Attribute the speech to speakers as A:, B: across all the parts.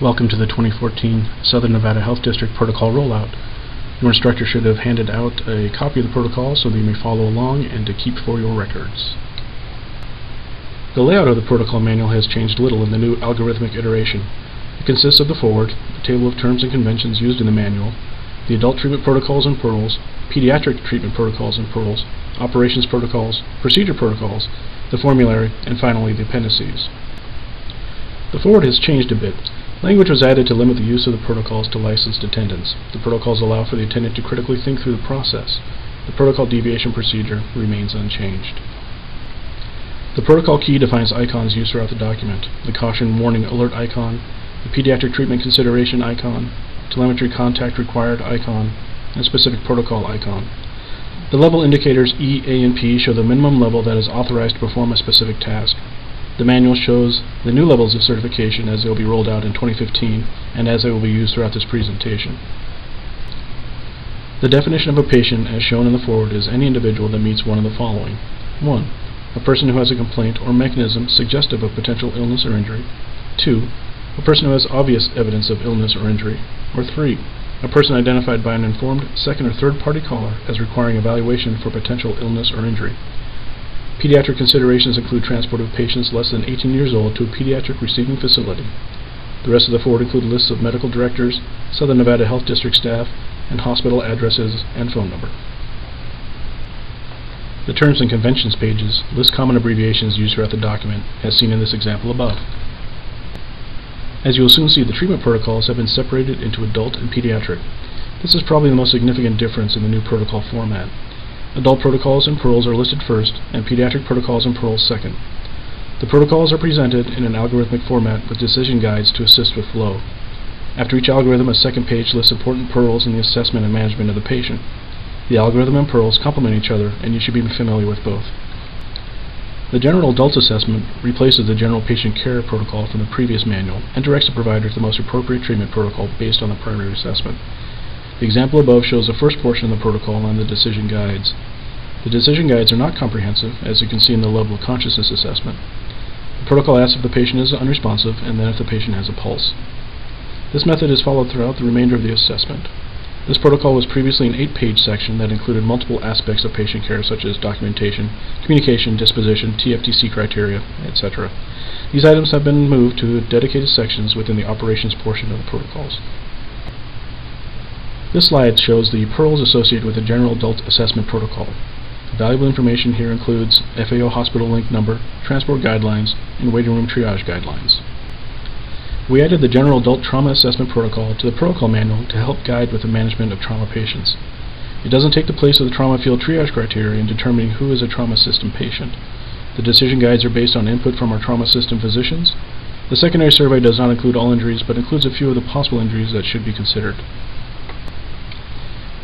A: Welcome to the 2014 Southern Nevada Health District Protocol Rollout. Your instructor should have handed out a copy of the protocol so that you may follow along and to keep for your records. The layout of the protocol manual has changed little in the new algorithmic iteration. It consists of the forward, the table of terms and conventions used in the manual, the adult treatment protocols and pearls, pediatric treatment protocols and pearls, operations protocols, procedure protocols, the formulary, and finally the appendices. The forward has changed a bit. Language was added to limit the use of the protocols to licensed attendants. The protocols allow for the attendant to critically think through the process. The protocol deviation procedure remains unchanged. The protocol key defines icons used throughout the document: the caution warning alert icon, the pediatric treatment consideration icon, telemetry contact required icon, and specific protocol icon. The level indicators E, A, and P show the minimum level that is authorized to perform a specific task. The manual shows the new levels of certification as they will be rolled out in 2015 and as they will be used throughout this presentation. The definition of a patient as shown in the forward is any individual that meets one of the following. 1. A person who has a complaint or mechanism suggestive of potential illness or injury. 2. A person who has obvious evidence of illness or injury. Or 3. A person identified by an informed second or third party caller as requiring evaluation for potential illness or injury. Pediatric considerations include transport of patients less than 18 years old to a pediatric receiving facility. The rest of the forward include lists of medical directors, Southern Nevada Health District staff, and hospital addresses and phone number. The Terms and Conventions pages list common abbreviations used throughout the document, as seen in this example above. As you will soon see, the treatment protocols have been separated into adult and pediatric. This is probably the most significant difference in the new protocol format. Adult protocols and pearls are listed first, and pediatric protocols and pearls second. The protocols are presented in an algorithmic format with decision guides to assist with flow. After each algorithm, a second page lists important pearls in the assessment and management of the patient. The algorithm and pearls complement each other, and you should be familiar with both. The General Adult Assessment replaces the General Patient Care protocol from the previous manual and directs the provider to the most appropriate treatment protocol based on the primary assessment. The example above shows the first portion of the protocol and the decision guides. The decision guides are not comprehensive, as you can see in the level of consciousness assessment. The protocol asks if the patient is unresponsive and then if the patient has a pulse. This method is followed throughout the remainder of the assessment. This protocol was previously an 8-page section that included multiple aspects of patient care such as documentation, communication, disposition, TFTC criteria, etc. These items have been moved to dedicated sections within the operations portion of the protocols. This slide shows the pearls associated with the General Adult Assessment Protocol. Valuable information here includes FAO hospital link number, transport guidelines, and waiting room triage guidelines. We added the General Adult Trauma Assessment Protocol to the protocol manual to help guide with the management of trauma patients. It doesn't take the place of the trauma field triage criteria in determining who is a trauma system patient. The decision guides are based on input from our trauma system physicians. The secondary survey does not include all injuries, but includes a few of the possible injuries that should be considered.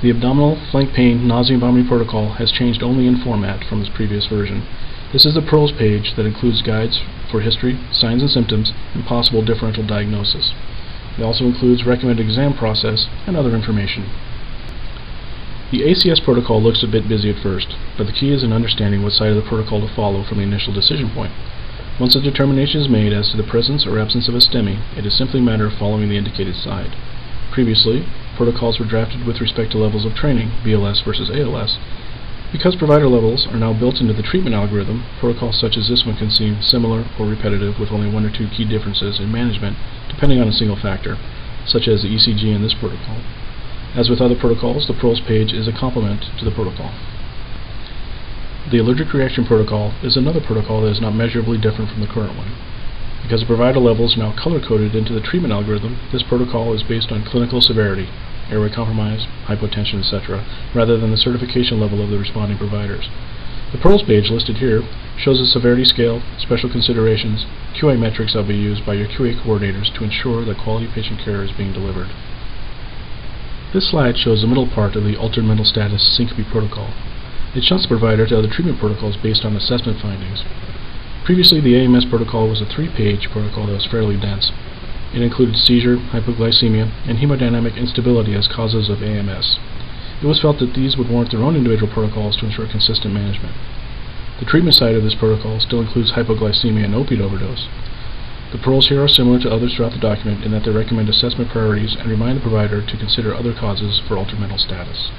A: The abdominal, flank pain, nausea and vomiting protocol has changed only in format from its previous version. This is the pearls page that includes guides for history, signs and symptoms, and possible differential diagnosis. It also includes recommended exam process and other information. The ACS protocol looks a bit busy at first, but the key is in understanding what side of the protocol to follow from the initial decision point. Once a determination is made as to the presence or absence of a STEMI, it is simply a matter of following the indicated side. Previously, protocols were drafted with respect to levels of training, BLS versus ALS. Because provider levels are now built into the treatment algorithm, protocols such as this one can seem similar or repetitive with only one or two key differences in management depending on a single factor, such as the ECG in this protocol. As with other protocols, the pearls page is a complement to the protocol. The allergic reaction protocol is another protocol that is not measurably different from the current one. Because the provider levels are now color-coded into the treatment algorithm, this protocol is based on clinical severity, airway compromise, hypotension, etc., rather than the certification level of the responding providers. The pearls page listed here shows a severity scale, special considerations, QA metrics that will be used by your QA coordinators to ensure that quality patient care is being delivered. This slide shows the middle part of the altered mental status syncope protocol. It shunts the provider to other treatment protocols based on assessment findings. Previously, the EMS protocol was a 3-page protocol that was fairly dense. It included seizure, hypoglycemia, and hemodynamic instability as causes of AMS. It was felt that these would warrant their own individual protocols to ensure consistent management. The treatment side of this protocol still includes hypoglycemia and opiate overdose. The paroles here are similar to others throughout the document in that they recommend assessment priorities and remind the provider to consider other causes for altered mental status.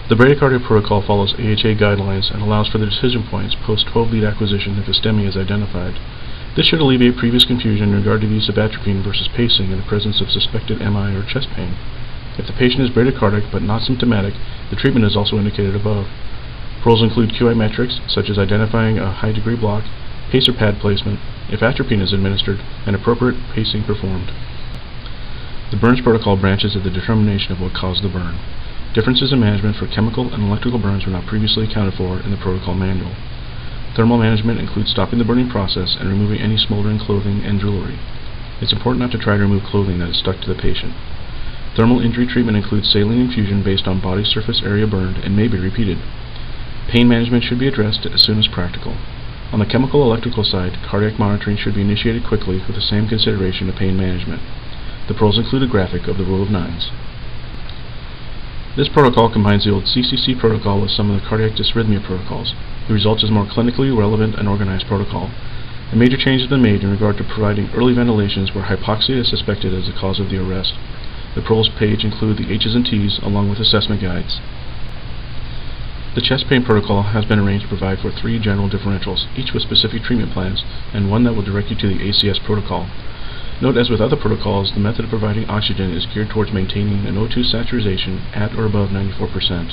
A: The bradycardia protocol follows AHA guidelines and allows for the decision points post-12 lead acquisition if a STEMI is identified. This should alleviate previous confusion in regard to the use of atropine versus pacing in the presence of suspected MI or chest pain. If the patient is bradycardic but not symptomatic, the treatment is also indicated above. Paroles include QI metrics, such as identifying a high-degree block, pacer pad placement, if atropine is administered, and appropriate pacing performed. The burns protocol branches at the determination of what caused the burn. Differences in management for chemical and electrical burns were not previously accounted for in the protocol manual. Thermal management includes stopping the burning process and removing any smoldering clothing and jewelry. It's important not to try to remove clothing that is stuck to the patient. Thermal injury treatment includes saline infusion based on body surface area burned and may be repeated. Pain management should be addressed as soon as practical. On the chemical-electrical side, cardiac monitoring should be initiated quickly with the same consideration of pain management. The paroles include a graphic of the rule of nines. This protocol combines the old CCC protocol with some of the cardiac dysrhythmia protocols. The result is a more clinically relevant and organized protocol. A major change has been made in regard to providing early ventilations where hypoxia is suspected as the cause of the arrest. The paroles page include the H's and T's along with assessment guides. The chest pain protocol has been arranged to provide for 3 general differentials, each with specific treatment plans, and one that will direct you to the ACS protocol. Note, as with other protocols, the method of providing oxygen is geared towards maintaining an O2 saturation at or above 94%.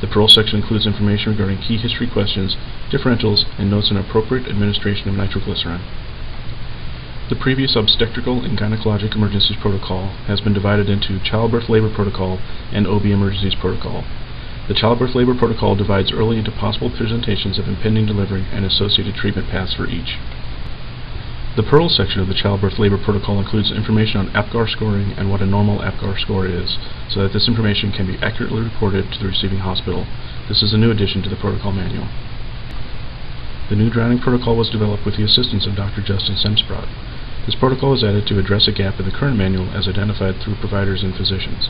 A: The parole section includes information regarding key history questions, differentials, and notes on appropriate administration of nitroglycerin. The previous obstetrical and gynecologic emergencies protocol has been divided into childbirth labor protocol and OB emergencies protocol. The childbirth labor protocol divides early into possible presentations of impending delivery and associated treatment paths for each. The Pearl section of the childbirth labor protocol includes information on APGAR scoring and what a normal APGAR score is, so that this information can be accurately reported to the receiving hospital. This is a new addition to the protocol manual. The new drowning protocol was developed with the assistance of Dr. Justin Semsprot. This protocol was added to address a gap in the current manual as identified through providers and physicians.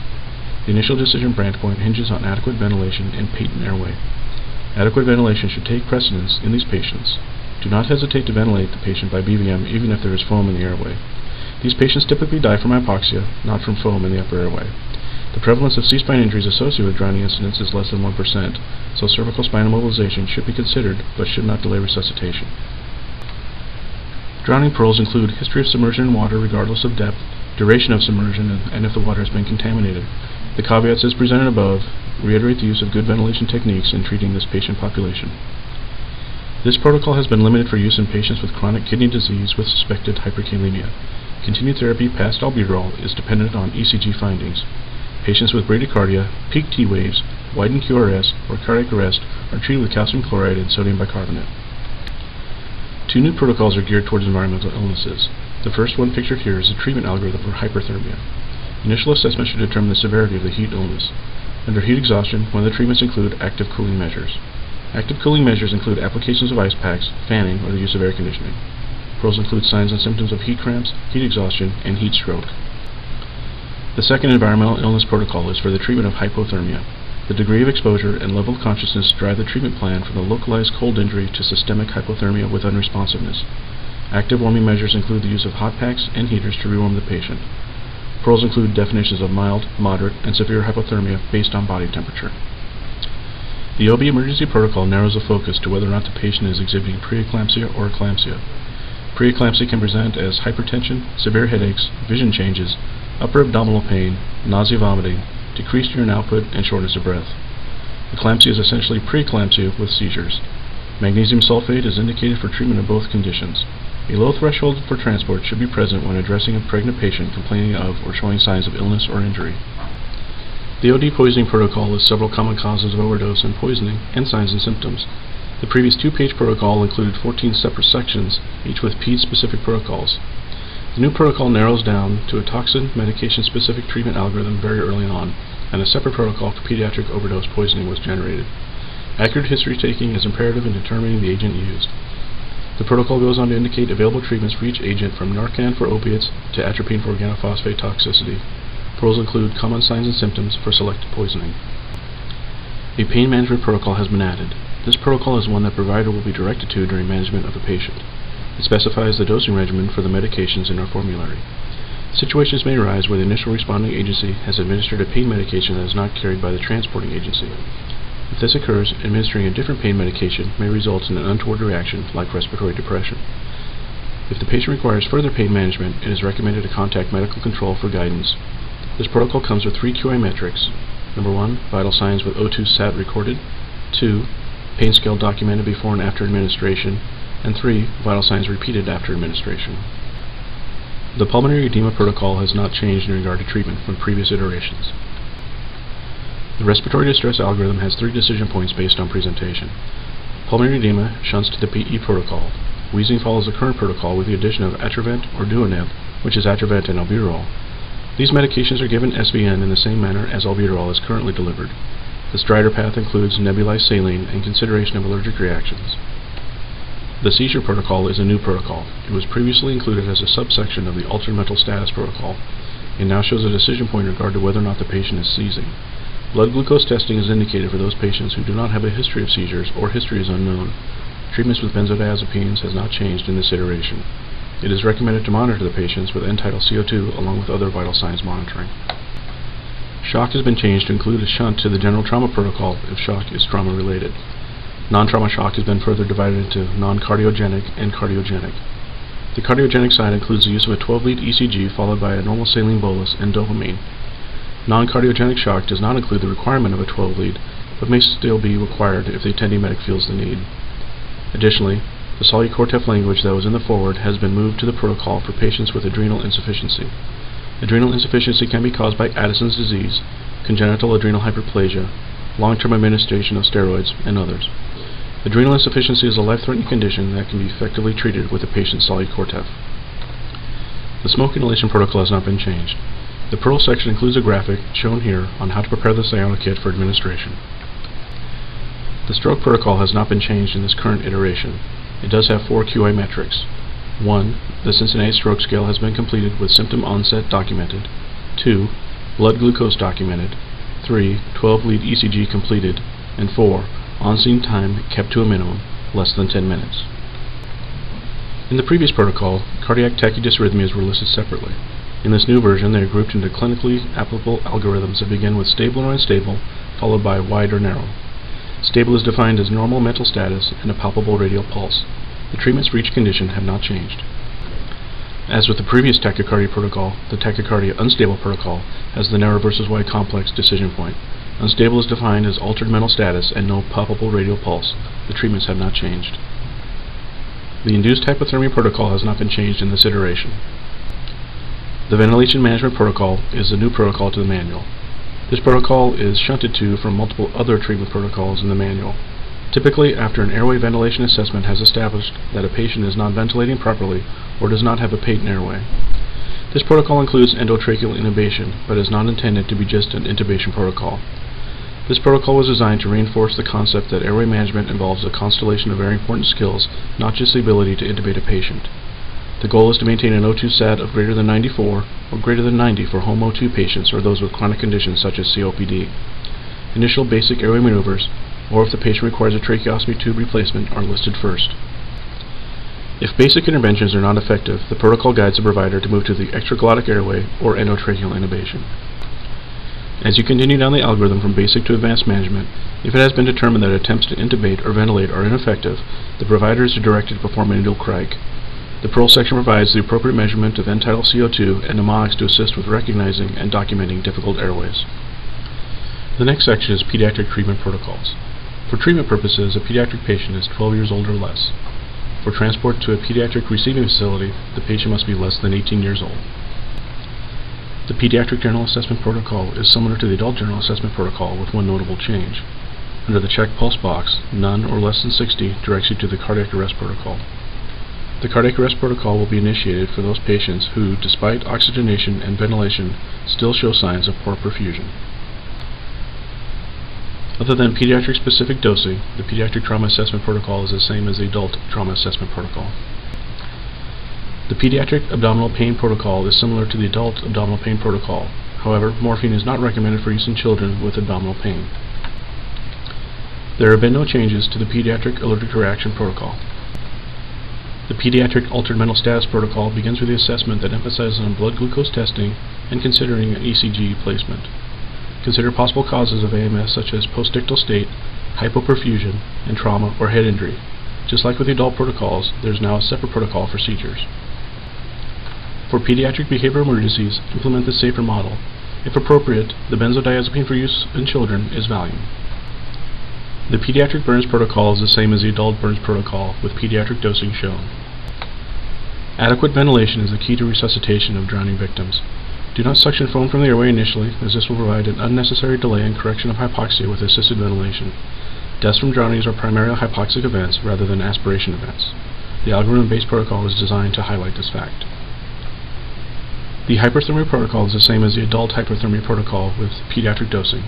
A: The initial decision branch point hinges on adequate ventilation and patent airway. Adequate ventilation should take precedence in these patients. Do not hesitate to ventilate the patient by BVM even if there is foam in the airway. These patients typically die from hypoxia, not from foam in the upper airway. The prevalence of C-spine injuries associated with drowning incidents is less than 1%, so cervical spinal mobilization should be considered but should not delay resuscitation. Drowning paroles include history of submersion in water regardless of depth, duration of submersion, and if the water has been contaminated. The caveats as presented above reiterate the use of good ventilation techniques in treating this patient population. This protocol has been limited for use in patients with chronic kidney disease with suspected hyperkalemia. Continued therapy past albuterol is dependent on ECG findings. Patients with bradycardia, peak T waves, widened QRS, or cardiac arrest are treated with calcium chloride and sodium bicarbonate. 2 new protocols are geared towards environmental illnesses. The first one pictured here is a treatment algorithm for hyperthermia. Initial assessment should determine the severity of the heat illness. Under heat exhaustion, one of the treatments include active cooling measures. Active cooling measures include applications of ice packs, fanning, or the use of air conditioning. Paroles include signs and symptoms of heat cramps, heat exhaustion, and heat stroke. The second environmental illness protocol is for the treatment of hypothermia. The degree of exposure and level of consciousness drive the treatment plan from the localized cold injury to systemic hypothermia with unresponsiveness. Active warming measures include the use of hot packs and heaters to rewarm the patient. Paroles include definitions of mild, moderate, and severe hypothermia based on body temperature. The OB emergency protocol narrows the focus to whether or not the patient is exhibiting preeclampsia or eclampsia. Preeclampsia can present as hypertension, severe headaches, vision changes, upper abdominal pain, nausea, vomiting, decreased urine output, and shortness of breath. Eclampsia is essentially preeclampsia with seizures. Magnesium sulfate is indicated for treatment of both conditions. A low threshold for transport should be present when addressing a pregnant patient complaining of or showing signs of illness or injury. The OD poisoning protocol lists several common causes of overdose and poisoning and signs and symptoms. The previous 2-page protocol included 14 separate sections, each with PED-specific protocols. The new protocol narrows down to a toxin medication-specific treatment algorithm very early on, and a separate protocol for pediatric overdose poisoning was generated. Accurate history taking is imperative in determining the agent used. The protocol goes on to indicate available treatments for each agent from Narcan for opiates to atropine for organophosphate toxicity. Paroles include common signs and symptoms for selected poisoning. A pain management protocol has been added. This protocol is one that the provider will be directed to during management of the patient. It specifies the dosing regimen for the medications in our formulary. Situations may arise where the initial responding agency has administered a pain medication that is not carried by the transporting agency. If this occurs, administering a different pain medication may result in an untoward reaction like respiratory depression. If the patient requires further pain management, it is recommended to contact medical control for guidance. This protocol comes with 3 QI metrics. Number 1, vital signs with O2 sat recorded. 2, pain scale documented before and after administration. And 3, vital signs repeated after administration. The pulmonary edema protocol has not changed in regard to treatment from previous iterations. The respiratory distress algorithm has 3 decision points based on presentation. Pulmonary edema shunts to the PE protocol. Wheezing follows the current protocol with the addition of Atrovent or Duonev, which is Atrovent and albuterol. These medications are given SVN in the same manner as albuterol is currently delivered. The stridor path includes nebulized saline and consideration of allergic reactions. The seizure protocol is a new protocol. It was previously included as a subsection of the altered mental status protocol. It now shows a decision point in regard to whether or not the patient is seizing. Blood glucose testing is indicated for those patients who do not have a history of seizures or history is unknown. Treatments with benzodiazepines has not changed in this iteration. It is recommended to monitor the patients with end-tidal CO2 along with other vital signs monitoring. Shock has been changed to include a shunt to the general trauma protocol if shock is trauma-related. Non-trauma shock has been further divided into non-cardiogenic and cardiogenic. The cardiogenic side includes the use of a 12-lead ECG followed by a normal saline bolus and dopamine. Non-cardiogenic shock does not include the requirement of a 12-lead, but may still be required if the attending medic feels the need. Additionally, the Solu-Cortef language that was in the foreword has been moved to the protocol for patients with adrenal insufficiency. Adrenal insufficiency can be caused by Addison's disease, congenital adrenal hyperplasia, long-term administration of steroids, and others. Adrenal insufficiency is a life-threatening condition that can be effectively treated with a patient's Solu-Cortef. The smoke inhalation protocol has not been changed. The Pearl section includes a graphic, shown here, on how to prepare the cyano kit for administration. The stroke protocol has not been changed in this current iteration. It does have 4 QI metrics. 1. The Cincinnati Stroke Scale has been completed with symptom onset documented. 2. Blood glucose documented. 3. 12-lead ECG completed. And 4. On-scene time kept to a minimum, less than 10 minutes. In the previous protocol, cardiac tachydysrhythmias were listed separately. In this new version, they are grouped into clinically applicable algorithms that begin with stable or unstable, followed by wide or narrow. Stable is defined as normal mental status and a palpable radial pulse. The treatments for each condition have not changed. As with the previous tachycardia protocol, the tachycardia unstable protocol has the narrow versus wide complex decision point. Unstable is defined as altered mental status and no palpable radial pulse. The treatments have not changed. The induced hypothermia protocol has not been changed in this iteration. The ventilation management protocol is a new protocol to the manual. This protocol is shunted to from multiple other treatment protocols in the manual. Typically, after an airway ventilation assessment has established that a patient is not ventilating properly or does not have a patent airway. This protocol includes endotracheal intubation, but is not intended to be just an intubation protocol. This protocol was designed to reinforce the concept that airway management involves a constellation of very important skills, not just the ability to intubate a patient. The goal is to maintain an O2 sat of greater than 94 or greater than 90 for home O2 patients or those with chronic conditions such as COPD. Initial basic airway maneuvers, or if the patient requires a tracheostomy tube replacement, are listed first. If basic interventions are not effective, the protocol guides the provider to move to the extraglottic airway or endotracheal intubation. As you continue down the algorithm from basic to advanced management, if it has been determined that attempts to intubate or ventilate are ineffective, the provider is directed to perform an Crike. The Pearl section provides the appropriate measurement of end-tidal CO2 and mnemonics to assist with recognizing and documenting difficult airways. The next section is pediatric treatment protocols. For treatment purposes, a pediatric patient is 12 years old or less. For transport to a pediatric receiving facility, the patient must be less than 18 years old. The pediatric general assessment protocol is similar to the adult general assessment protocol with one notable change. Under the check pulse box, none or less than 60 directs you to the cardiac arrest protocol. The cardiac arrest protocol will be initiated for those patients who, despite oxygenation and ventilation, still show signs of poor perfusion. Other than pediatric-specific dosing, the pediatric trauma assessment protocol is the same as the adult trauma assessment protocol. The pediatric abdominal pain protocol is similar to the adult abdominal pain protocol. However, morphine is not recommended for use in children with abdominal pain. The There have been no changes to the Pediatric Allergic Reaction Protocol. The Pediatric Altered Mental Status Protocol begins with the assessment that emphasizes on blood glucose testing and considering an ECG placement. Consider possible causes of AMS such as postictal state, hypoperfusion, and trauma or head injury. Just like with the adult protocols, there is now a separate protocol for seizures. For pediatric behavioral emergencies, implement the SAFER model. If appropriate, the benzodiazepine for use in children is Valium. The pediatric burns protocol is the same as the adult burns protocol, with pediatric dosing shown. Adequate ventilation is the key to resuscitation of drowning victims. Do not suction foam from the airway initially, as this will provide an unnecessary delay in correction of hypoxia with assisted ventilation. Deaths from drownings are primarily hypoxic events rather than aspiration events. The algorithm-based protocol is designed to highlight this fact. The hyperthermia protocol is the same as the adult hyperthermia protocol with pediatric dosing.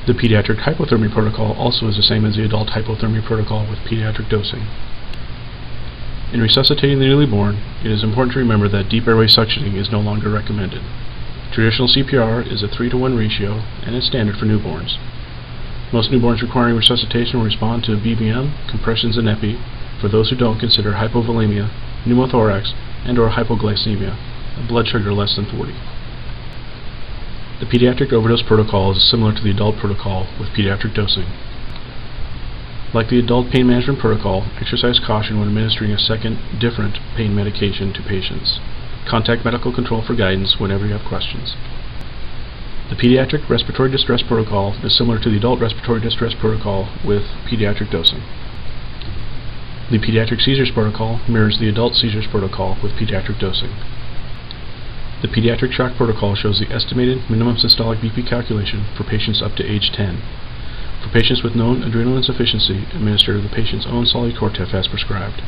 A: The pediatric hypothermia protocol also is the same as the adult hypothermia protocol with pediatric dosing. In resuscitating the newly born, it is important to remember that deep airway suctioning is no longer recommended. Traditional CPR is a 3-to-1 ratio and is standard for newborns. Most newborns requiring resuscitation will respond to BBM, compressions, and epi. For those who don't, consider hypovolemia, pneumothorax, and/or hypoglycemia, a blood sugar less than 40. The pediatric overdose protocol is similar to the adult protocol with pediatric dosing. Like the adult pain management protocol, exercise caution when administering a second, different pain medication to patients. Contact medical control for guidance whenever you have questions. The pediatric respiratory distress protocol is similar to the adult respiratory distress protocol with pediatric dosing. The pediatric seizures protocol mirrors the adult seizures protocol with pediatric dosing. The pediatric shock protocol shows the estimated minimum systolic BP calculation for patients up to age 10. For patients with known adrenal insufficiency, administer the patient's own Solid-Cortef as prescribed.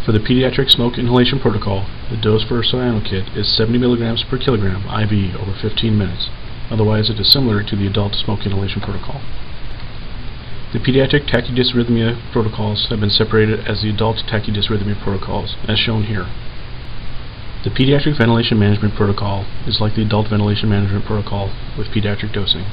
A: For the pediatric smoke inhalation protocol, the dose for cyanokit is 70 mg per kilogram IV over 15 minutes. Otherwise, it is similar to the adult smoke inhalation protocol. The pediatric tachydysrhythmia protocols have been separated as the adult tachydysrhythmia protocols, as shown here. The pediatric ventilation management protocol is like the adult ventilation management protocol with pediatric dosing.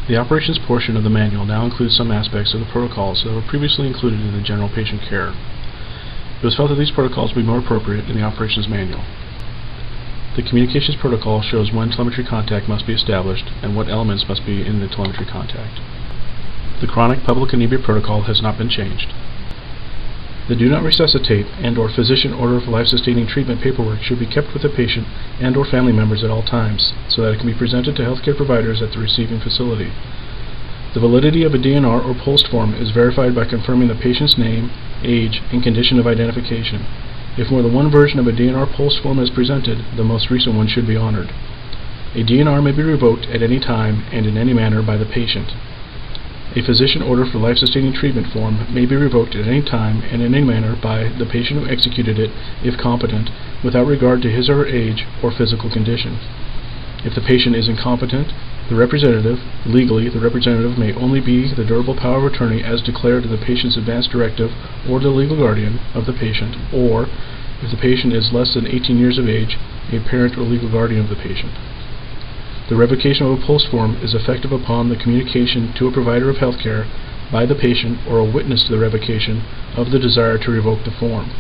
A: The operations portion of the manual now includes some aspects of the protocols that were previously included in the general patient care. It was felt that these protocols would be more appropriate in the operations manual. The communications protocol shows when telemetry contact must be established and what elements must be in the telemetry contact. The chronic public anemia protocol has not been changed. The do not resuscitate and/or physician order for life-sustaining treatment paperwork should be kept with the patient and/or family members at all times, so that it can be presented to healthcare providers at the receiving facility. The validity of a DNR or POST form is verified by confirming the patient's name, age, and condition of identification. If more than one version of a DNR POST form is presented, the most recent one should be honored. A DNR may be revoked at any time and in any manner by the patient. A physician order for life-sustaining treatment form may be revoked at any time and in any manner by the patient who executed it, if competent, without regard to his or her age or physical condition. If the patient is incompetent, legally the representative may only be the durable power of attorney as declared in the patient's advance directive or the legal guardian of the patient, or, if the patient is less than 18 years of age, a parent or legal guardian of the patient. The revocation of a POST form is effective upon the communication to a provider of healthcare by the patient or a witness to the revocation of the desire to revoke the form.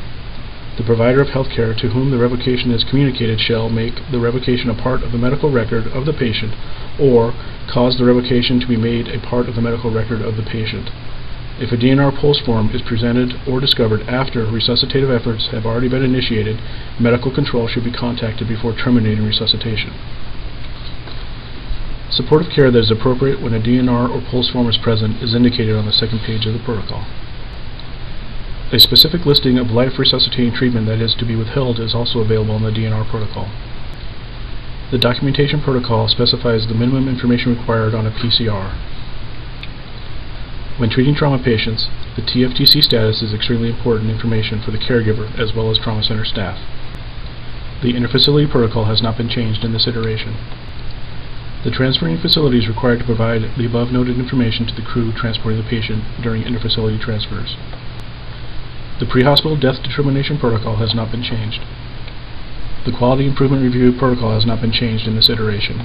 A: The provider of healthcare to whom the revocation is communicated shall make the revocation a part of the medical record of the patient or cause the revocation to be made a part of the medical record of the patient. If a DNR POST form is presented or discovered after resuscitative efforts have already been initiated, medical control should be contacted before terminating resuscitation. Supportive care that is appropriate when a DNR or POST form is present is indicated on the second page of the protocol. A specific listing of life-resuscitating treatment that is to be withheld is also available in the DNR protocol. The documentation protocol specifies the minimum information required on a PCR. When treating trauma patients, the TFTC status is extremely important information for the caregiver as well as trauma center staff. The interfacility protocol has not been changed in this iteration. The transferring facility is required to provide the above noted information to the crew transporting the patient during interfacility transfers. The pre-hospital death determination protocol has not been changed. The quality improvement review protocol has not been changed in this iteration.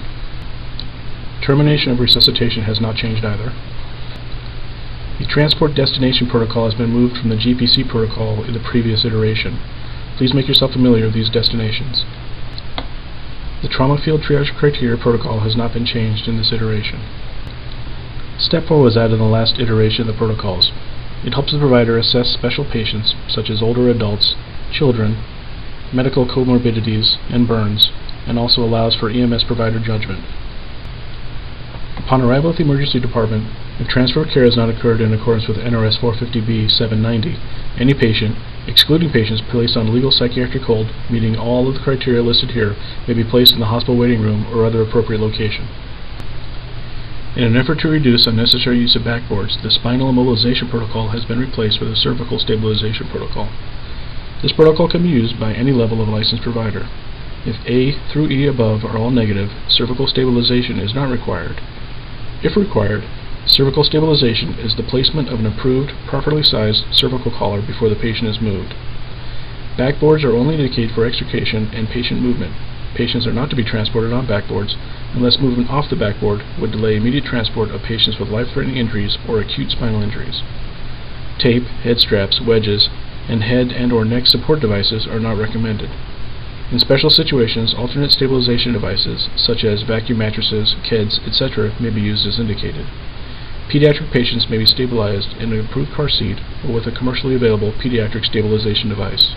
A: Termination of resuscitation has not changed either. The transport destination protocol has been moved from the GPC protocol in the previous iteration. Please make yourself familiar with these destinations. The trauma field triage criteria protocol has not been changed in this iteration. Step 4 was added in the last iteration of the protocols. It helps the provider assess special patients, such as older adults, children, medical comorbidities, and burns, and also allows for EMS provider judgment. Upon arrival at the emergency department, if transfer of care has not occurred in accordance with NRS 450B 790, any patient, excluding patients placed on legal psychiatric hold, meeting all of the criteria listed here, may be placed in the hospital waiting room or other appropriate location. In an effort to reduce unnecessary use of backboards, the spinal immobilization protocol has been replaced with a cervical stabilization protocol. This protocol can be used by any level of licensed provider. If A through E above are all negative, cervical stabilization is not required. If required, cervical stabilization is the placement of an approved, properly sized cervical collar before the patient is moved. Backboards are only indicated for extrication and patient movement. Patients are not to be transported on backboards unless movement off the backboard would delay immediate transport of patients with life-threatening injuries or acute spinal injuries. Tape, head straps, wedges, and head and/or neck support devices are not recommended. In special situations, alternate stabilization devices, such as vacuum mattresses, KEDs, etc., may be used as indicated. Pediatric patients may be stabilized in an approved car seat or with a commercially available pediatric stabilization device.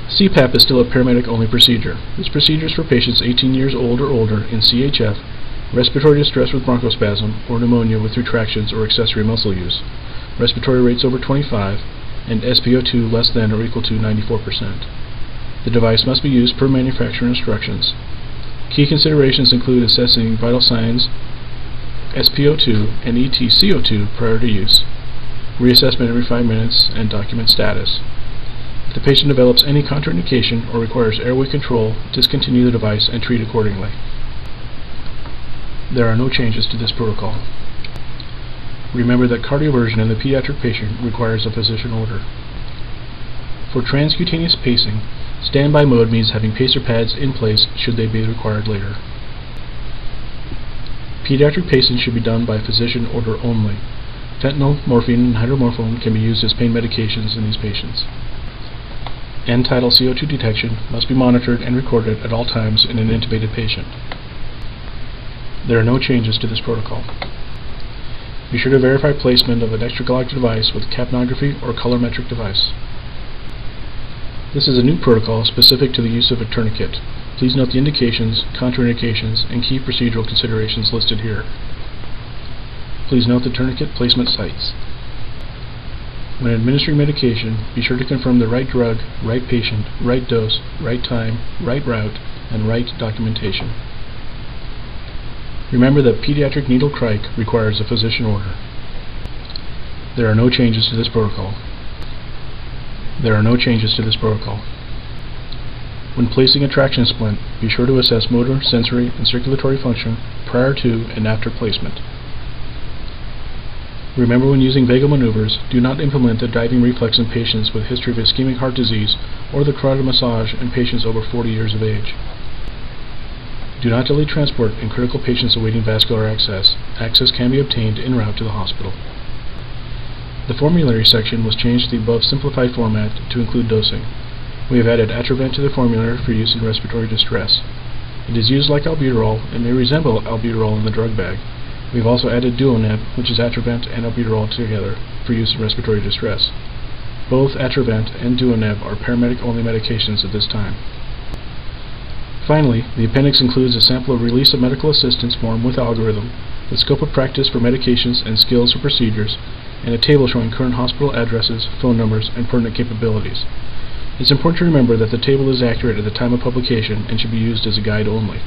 A: CPAP is still a paramedic-only procedure. This procedure is for patients 18 years old or older in CHF, respiratory distress with bronchospasm, or pneumonia with retractions or accessory muscle use, respiratory rates over 25, and SpO2 less than or equal to 94%. The device must be used per manufacturer instructions. Key considerations include assessing vital signs, SpO2 and EtCO2 prior to use, reassessment every 5 minutes, and document status. If the patient develops any contraindication or requires airway control, discontinue the device and treat accordingly. There are no changes to this protocol. Remember that cardioversion in the pediatric patient requires a physician order. For transcutaneous pacing, standby mode means having pacer pads in place should they be required later. Pediatric pacing should be done by physician order only. Fentanyl, morphine, and hydromorphone can be used as pain medications in these patients. End-tidal CO2 detection must be monitored and recorded at all times in an intubated patient. There are no changes to this protocol. Be sure to verify placement of an extragalactic device with capnography or colorimetric device. This is a new protocol specific to the use of a tourniquet. Please note the indications, contraindications, and key procedural considerations listed here. Please note the tourniquet placement sites. When administering medication, be sure to confirm the right drug, right patient, right dose, right time, right route, and right documentation. Remember that pediatric needle crike requires a physician order. There are no changes to this protocol. There are no changes to this protocol. When placing a traction splint, be sure to assess motor, sensory, and circulatory function prior to and after placement. Remember, when using vagal maneuvers, do not implement the diving reflex in patients with history of ischemic heart disease or the carotid massage in patients over 40 years of age. Do not delay transport in critical patients awaiting vascular access. Access can be obtained en route to the hospital. The formulary section was changed to the above simplified format to include dosing. We have added Atrovent to the formulary for use in respiratory distress. It is used like albuterol and may resemble albuterol in the drug bag. We have also added Duoneb, which is Atrovent and albuterol together, for use in respiratory distress. Both Atrovent and Duoneb are paramedic-only medications at this time. Finally, the appendix includes a sample of release of medical assistance form with algorithm, the scope of practice for medications and skills for procedures, and a table showing current hospital addresses, phone numbers, and pertinent capabilities. It's important to remember that the table is accurate at the time of publication and should be used as a guide only.